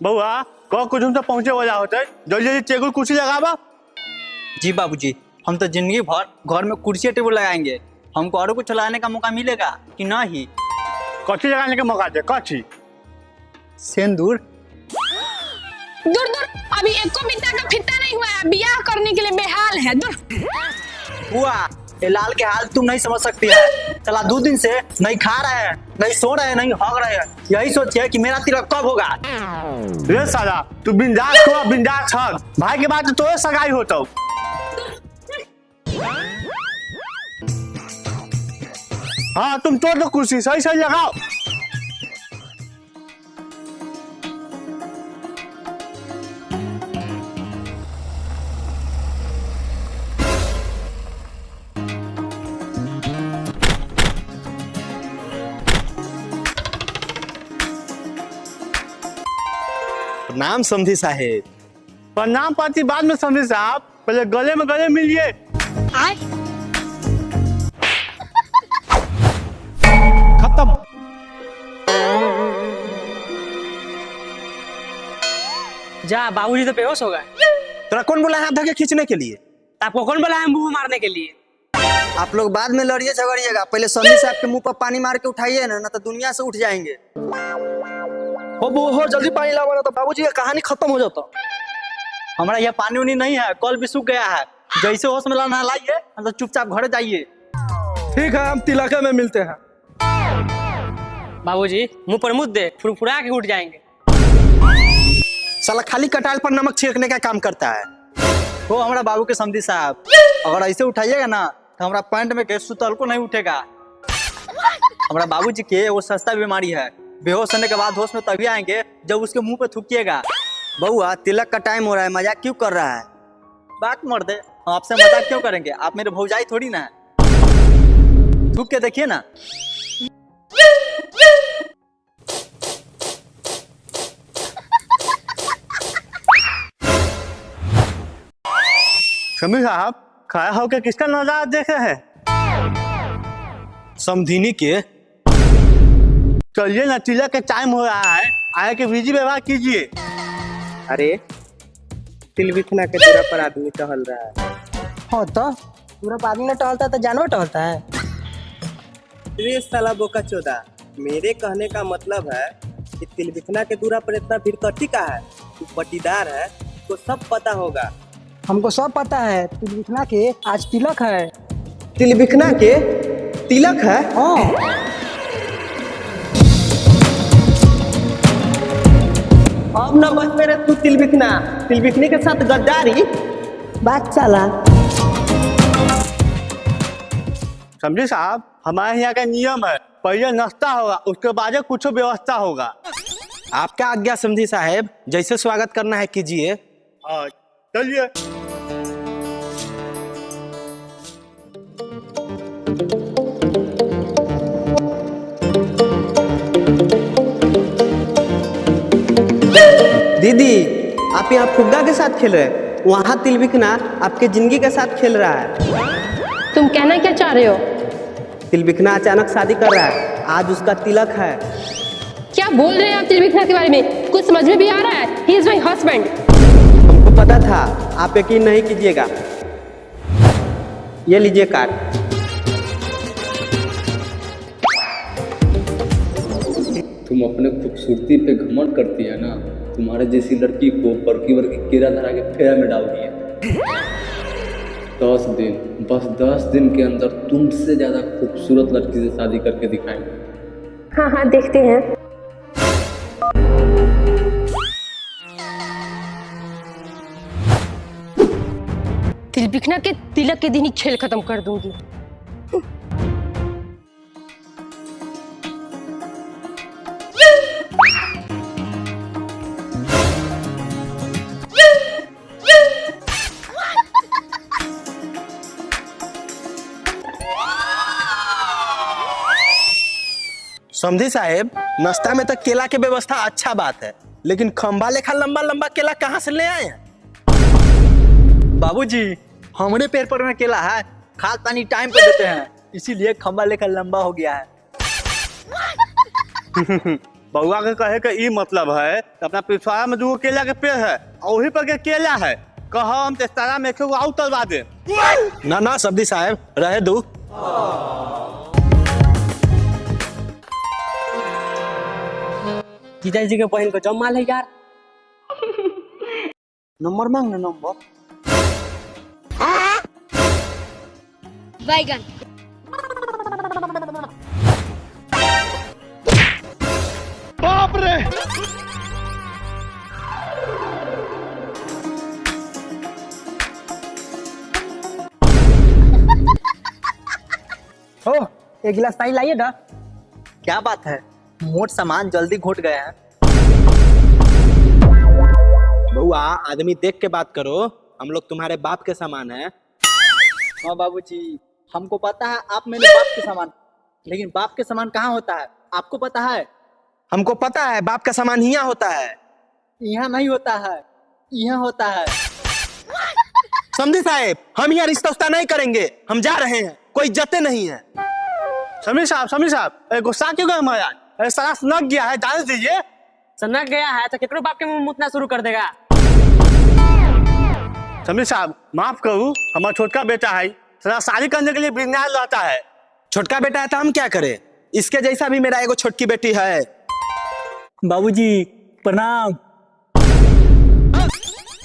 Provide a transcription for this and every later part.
बउआ को कुछ तो पहुंचे वाला होते जल्दी जल्दी टेबल कुर्सी लगावा। जी बाबूजी, हम तो जिंदगी भर घर में कुर्सी टेबल लगाएंगे। हमको और कुछ लगाने का मौका मिलेगा कि नहीं? कथी लगाने का मौका दे? कथी? सिंदूर। दूर दूर, अभी एको बित्ता का फित्ता नहीं हुआ है, बियाह करने के लिए बेहाल है। दूर हुआ ये लाल के हाल तुम नहीं समझ सकती है। चला 2 दिन से नहीं खा रहे हैं, नहीं सो रहे हैं, नहीं हग रहे हैं। यही सोचिए कि मेरा तिलक कब होगा। रे साला तू बिंदास को बिंदास हग, भाई के बाद तो सगाई होता। हाँ तुम तोड़ दो कुर्सी, सही सही लगाओ। नाम समझी साहेब। प्रणाम पाती बाद में समझे साहब, पहले गले में गले मिलिए। खत्म। जा, बाबूजी तो बेहोश हो गए। तेरा कौन बोला है धक्के खींचने के लिए? आपको कौन बोला है मुंह मारने के लिए? आप लोग बाद में लड़िए झगड़िएगा, पहले समझी साहब के मुंह पर पानी मार के उठाइए ना तो दुनिया से उठ जाएंगे। हो जल्दी पानी लाओ ना तो बाबूजी का कहानी खत्म हो जाता। हमारा यहाँ पानी उनी नहीं है, कल भी सूख गया है। जैसे होश में लाना लाइए, तो चुपचाप घर जाइए। ठीक है, हम तिलक में मिलते हैं। बाबूजी मुंह पर मुद्दे फुरफुरा के उठ जाएंगे। साला खाली कटाल पर नमक छिड़कने का काम करता है। वो हमारा बाबू के समझी साहब, अगर ऐसे उठाइएगा ना तो हमारा पैंट में के सुतल को नहीं उठेगा। हमारा बाबूजी के वो सस्ता बीमारी है, बेहोश होने के बाद होश में तभी आएंगे जब उसके मुंह पे थूकिएगा। बउआ तिलक का टाइम हो रहा है, मजाक क्यों कर रहा है? बात मर्दे, हम आपसे मजाक क्यों करेंगे? आप मेरे भौजाई थोड़ी ना है। थूक के देखिए ना। शमी साहब खड़ा होकर किसका नजारा देख रहे हैं? समधिनी के। चलिए ना, तिलक का टाइम हो रहा है, आए के विधि व्यवहार कीजिए। अरे तिल बिखना के दूरा पर आदमी टहल रहा है। हाँ तो पूरा आदमी न टहलता तो जानवर टहलता है। रे साला बोका चोदा, मेरे कहने का मतलब है कि तिल बिखना के दूरा पर इतना भीड़ कथी का है? तू पटीदार है, तो सब पता होगा। हमको सब पता है, तिल बिखना के आज तिलक है। तिल बिखना के तिलक है? हाँ। अब न बच मेरे तू तिल बिखने के साथ गद्दारी। बात चला। समझे साहब, हमारे यहाँ का नियम है, पहले नाश्ता होगा, उसके बाद कुछ व्यवस्था होगा। आपका आज्ञा समझी साहेब, जैसे स्वागत करना है कीजिए। हाँ चलिए। दीदी आप यहाँ फुग्गा के साथ खेल रहे हैं, वहाँ तिल बिखना आपके जिंदगी के साथ खेल रहा है। तुम कहना क्या चाह रहे हो? तिल बिखना अचानक शादी कर रहा है, आज उसका तिलक है। क्या बोल रहे हैं आप तिल बिखना के बारे में? कुछ समझ में भी आ रहा है? He is my husband. हमको पता था, आप यकीन नहीं कीजिएगा। ये लीजिए कार्ड। तुम अपने खूबसूरती पे घमंड करती है ना, तुम्हारे जैसी लड़की को बड़की बड़की कीड़ा धरा के फेरा में डाल दिए। 10 दिन, बस 10 दिन के अंदर तुमसे ज्यादा खूबसूरत लड़की से शादी करके दिखाएंगे। हाँ हाँ देखते हैं। तिल बिखना के तिलक के दिन ही खेल खत्म कर दूंगी। समझी साहेब, नाश्ता में तो केला की व्यवस्था अच्छा बात है, लेकिन खंबा लेखा लंबा लंबा केला कहाँ से ले आए हैं? बाबूजी हमारे पेड़ पर में केला है, खाद पानी टाइम पे देते हैं, इसीलिए खंबा लेकर लंबा हो गया है। बउआ के कहे के ई मतलब है कि अपना पिछवाड़ा में 2 केला के पेड़ है और वही पर के केला है, कहो हम तेस्तारा में एक आउ तलवा दे। ना ना सब्जी साहब रहे दू। जीजाजी के बहन को जम माल है यार। नंबर मांग ना नंबर। बैगन। बाप रे। हो एक गिलास पानी लाइए ना। क्या बात है, मोट सामान जल्दी घुट गए हैं। बउआ आदमी देख के बात करो, हम लोग तुम्हारे बाप के समान है। हाँ बाबूजी, हमको पता है आप मेरे बाप के समान, लेकिन बाप के समान कहाँ होता है आपको पता है? हमको पता है बाप का सामान यहाँ होता है। यहाँ नहीं होता है, यहाँ होता है। समझे साहब, हम यहाँ रिश्ता उस्ता नहीं करेंगे, हम जा रहे हैं, कोई इज्जतें नहीं है। समीर साहब गुस्सा क्यों गए महाराज? अरे सारा सनक गया है, जाने दीजिए। सनक गया है तो केकरो बाप के मुंह मुतना शुरू कर देगा। समीर साहब माफ करूँ, हमारा छोटका बेटा है, सारा शादी करने के लिए बिगनाल रहता है। छोटका बेटा है तो हम क्या करें? इसके जैसा भी मेरा एगो छोटकी बेटी है। बाबूजी प्रणाम।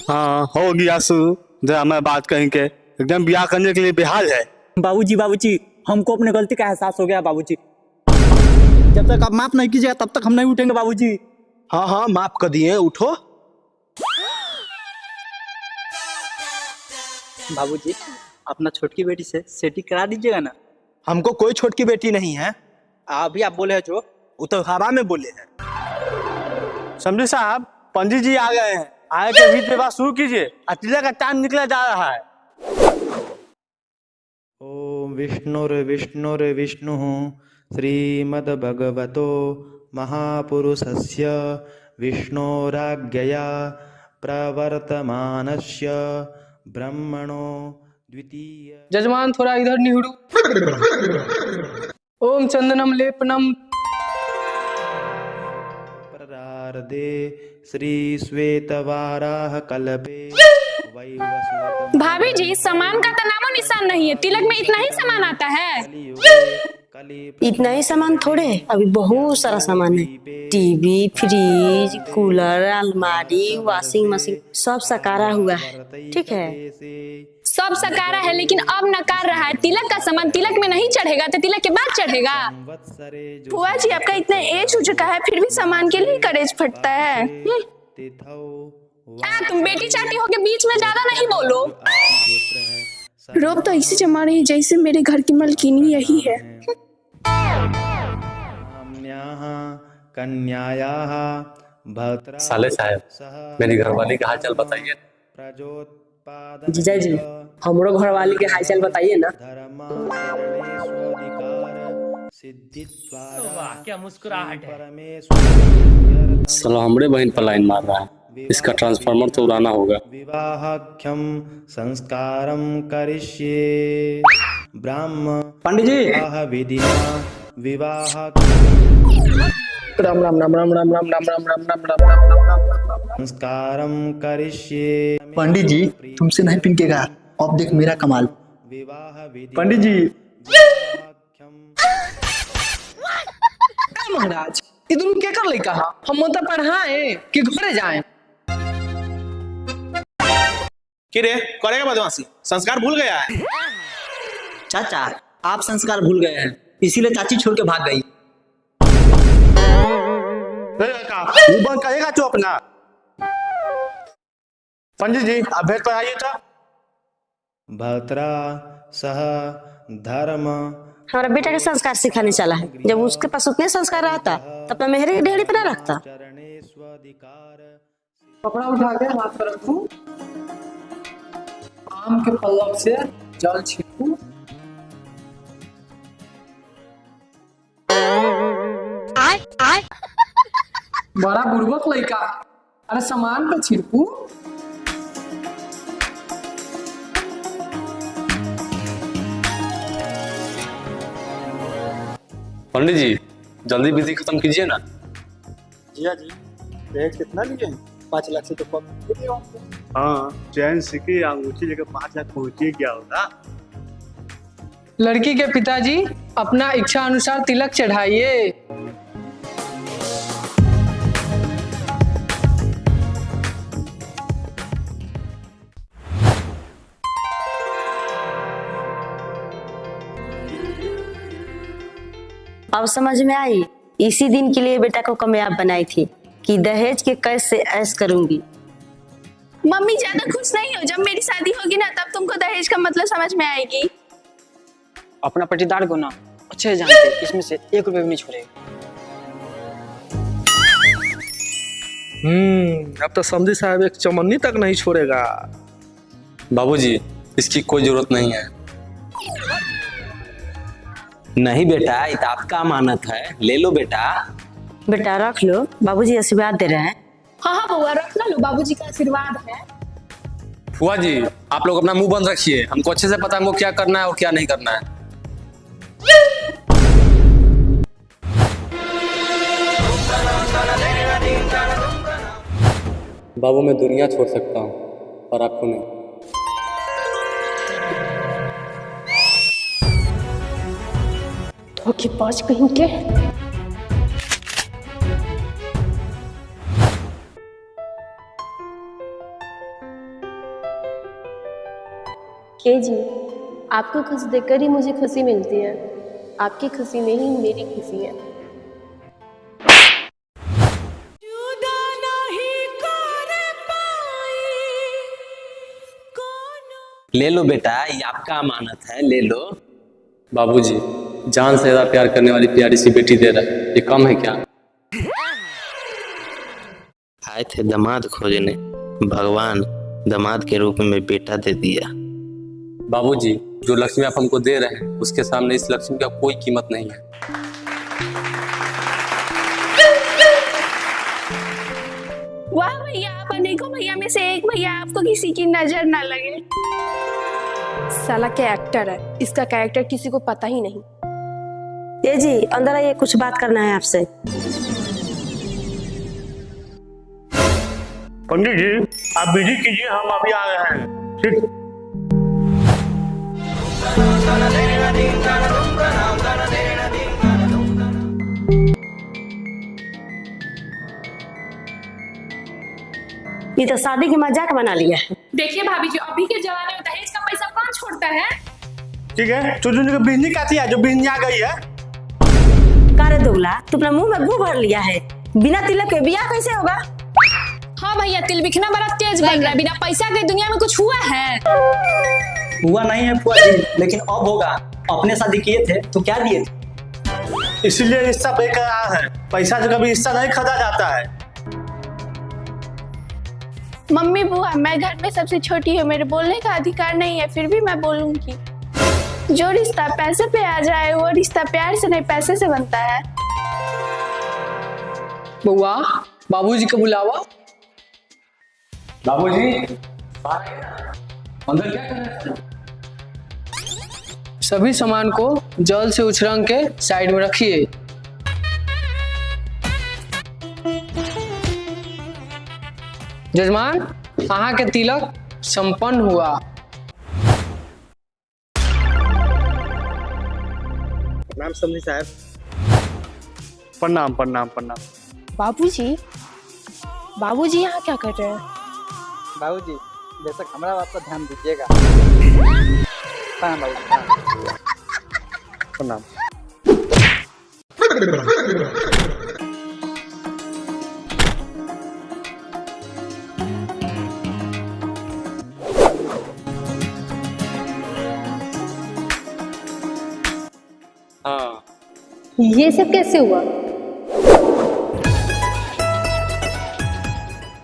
हाँ हो गया शुरू, जरा मैं बात कहेंगे, एकदम ब्याह करने के लिए बेहाल है। बाबूजी हमको अपने गलती का एहसास हो गया बाबूजी। जब तक आप माफ नहीं कीजिएगा तब तक हम नहीं उठेंगे बाबूजी। हाँ माफ कर दिए, उठो। बाबूजी अपना छोटकी बेटी से सेटिंग करा दीजिएगा ना। हमको कोई छोटकी बेटी नहीं है। अभी आप बोले हैं जो, वो तो हवा में बोले हैं। समझे साहब, पंडित जी आ गए हैं, आए के बीच में बात शुरू कीजिए, अतिला का टाइम निकला जा रहा है। ओम विष्णुर्विष्णुर्विष्णुः श्रीमद्भगवतो महापुरुषस्य विष्णोराज्ञया प्रवर्तमानस्य ब्रह्मणो द्वितीय। जजमान थोड़ा इधर निहुड़ू। ओम चंदनम लेपनम। प्रारदे श्री श्वेतवाराह कल्पे वैवस्वत। भाभी जी सामान का तो नामो निशान नहीं है, तिलक में इतना ही सामान आता है। इतना ही सामान थोड़े, अभी बहुत सारा सामान है। टीवी, फ्रिज, कूलर, अलमारी, वॉशिंग मशीन सब सकारा हुआ है। ठीक है, सब सकारा है लेकिन अब नकार रहा है। तिलक का सामान तिलक में नहीं चढ़ेगा तो तिलक के बाद चढ़ेगा। बुआ जी आपका इतना एज हो चुका है फिर भी सामान के लिए करेज फटता है। तुम बेटी चाहती हो के बीच में ज्यादा नहीं बोलो। रोब तो ऐसे जमा रही जैसे मेरे घर की मलकिनी यही है। कन्यायाः भद्रा। साले साहब मेरी घरवाली का हालचाल बताइए। जीजा जी हमरो घर वाली के हालचाल बताइए ना। क्या मुस्कुराहट है। साला हमरे बहन पर लाइन मार रहा है, इसका ट्रांसफार्मर तो उड़ाना होगा। विवाहाख्यम संस्कारम करिष्ये ब्राह्म पंडित जी विधिना विवाह राम राम राम राम राम राम राम राम राम राम राम। संस्कारम करिष्ये। पंडित जी तुमसे नहीं पिनकेगा, अब देख मेरा कमाल। विवाह विधि पंडित जी महाराज ये दोनों क्या कर ले कहा? हम तो पढ़ाए कि घरे जाए। कि रे करेगा बदमाशी, संस्कार भूल गया है। चाचा आप संस्कार भूल गए हैं, इसीलिए चाची छोड़ के भाग गई। बंद करेगा तू अपना। पंडित जी आप भेंट पर आइए था। भद्रा सह धर्म। हमारा बेटा के संस्कार सिखाने चला है, जब उसके पास उतने संस्कार रहता तब तो मेहरे की ढेरी पर ना रखता। कपड़ा उठा के हाथ पर रखूं, आम के पल्लव से जल छिड़कूं। बड़ा बुर्बक लड़का, अरे सामान पे छिड़कूं। पंडित जी जल्दी विधि खत्म कीजिए ना। जिया जी दहेज कितना लिए? 5 लाख से तो कम नहीं दिए होंगे। हाँ, चैन सिक्की अंगूठी लेकर 5 लाख पहुंच ही गया होगा। लड़की के पिताजी अपना इच्छा अनुसार तिलक चढ़ाइए। अब समझ में आई, इसी दिन के लिए बेटा को कामयाब बनाई थी कि दहेज के कैश से ऐश करूंगी। मम्मी ज्यादा खुश नहीं हो, जब मेरी शादी होगी ना तब तुमको दहेज का मतलब समझ में आएगी। अपना पटीदार को ना अच्छे से जानते, इसमें से 1 रुपए भी नहीं छोड़ेगा। अब तो समझी साहब एक चमन्नी तक नहीं छोड़ेगा। बाबूजी, इसकी कोई जरूरत नहीं है। नहीं बेटा, ये तो आपका अमानत है, ले लो बेटा। बेटा रख लो, बाबूजी आशीर्वाद दे रहे हैं। हाँ हाँ बउआ रख लो, बाबूजी का आशीर्वाद है। फुआ जी, आप लोग अपना मुंह बंद रखिए, हमको अच्छे से पता है हमको क्या करना है और क्या नहीं करना है। बाबू, मैं दुनिया छोड़ सकता हूँ पर आपको नहीं। धोखेबाज कहीं के। के जी, आपको खुश देखकर ही मुझे खुशी मिलती है। आपकी खुशी में ही मेरी खुशी है। ले लो बेटा, ये आपका अमानत है, ले लो। बाबूजी, जान से ज्यादा प्यार करने वाली प्यारी सी बेटी दे रहा है, ये कम है क्या? आए थे दामाद खोजने, भगवान दामाद के रूप में बेटा दे दिया। बाबूजी, जो लक्ष्मी आप हमको दे रहे हैं उसके सामने इस लक्ष्मी का कोई कीमत नहीं है। वाह भैया, आप अनेकों भैया में से एक भैया, आपको किसी की नजर ना लगे। साला कैरेक्टर है, इसका कैरेक्टर किसी को पता ही नहीं। ये जी अंदर आइए, कुछ बात करना है आपसे। पंडित जी, आप विधि कीजिए, हम अभी आ रहे हैं। ठीक। ये तो शादी की मजाक बना लिया है। देखिए भाभी जी, अभी के जमाने में दहेज का पैसा कौन छोड़ता है? ठीक है, चुजुन की बिजली काती है, जो बिजली आ गई है। कारे दोगला, तू अपना मुंह में गू भर लिया है। बिना तिलक के ब्याह कैसे होगा? हाँ भैया, तिल बिखना बड़ा तेज बन रहा है। बिना पैसा के दुनिया में कुछ हुआ है? हुआ नहीं है फुआ जी, लेकिन अब होगा। अपने शादी किए थे तो क्या दिए थे? इसलिए रिश्ता बेकरार है। पैसा से कभी रिश्ता नहीं खरीदा जाता है। मम्मी बुआ, मैं घर में सबसे छोटी हूँ, मेरे बोलने का अधिकार नहीं है, फिर भी मैं बोलूंगी। जो रिश्ता पैसे पे आ जाए वो रिश्ता प्यार से नहीं पैसे से बनता है। बउआ, बाबूजी को बुलावा। बाबूजी, अंदर क्या कर रहे हैं? सभी सामान को जल से उछरंग के साइड में रखिए। जजमान, अहाँ के तिलक संपन्न हुआ। नाम समझी साहब। प्रणाम प्रणाम प्रणाम। बाबूजी, बाबूजी यहाँ क्या कर रहे हैं? बाबूजी, बेशक हमारा बात पर ध्यान दीजिएगा। प्रणाम बाबूजी, प्रणाम। हाँ, ये सब कैसे हुआ?